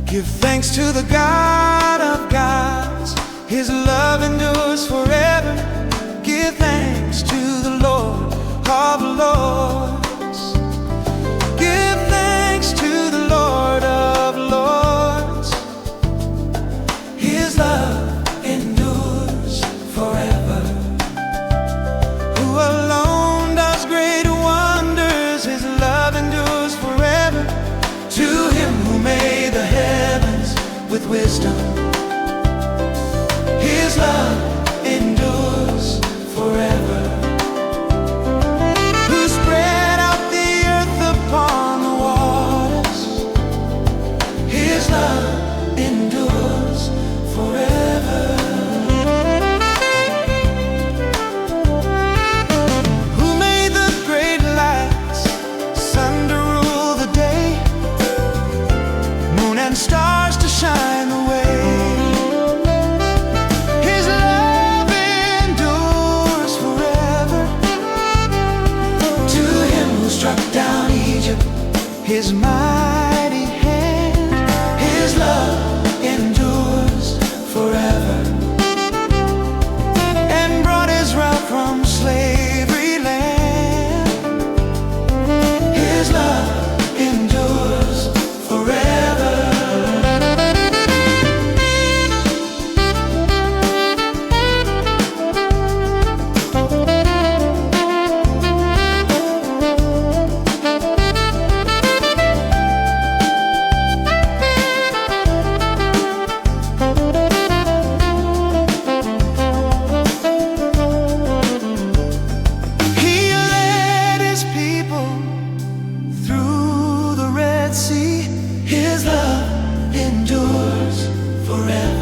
Give thanks to the God of gods, His love endures forever. Give thanks to the Lord of lords. Give thanks to the Lord of lords. His love endures forever. Who alone does great wonders, His love endures forever. To Him who made the heavens with wisdom, His love endures forever. Who spread out the earth upon the waters, His love endures forever. Who made the great lights, sun to rule the day, moon and stars to shine the way. His love endures forever. To Him who struck down Egypt, His mighty hand, His love endures forever. And brought Israel from slavery land, His love endures forever. He led His people through the Red Sea. His love endures forever.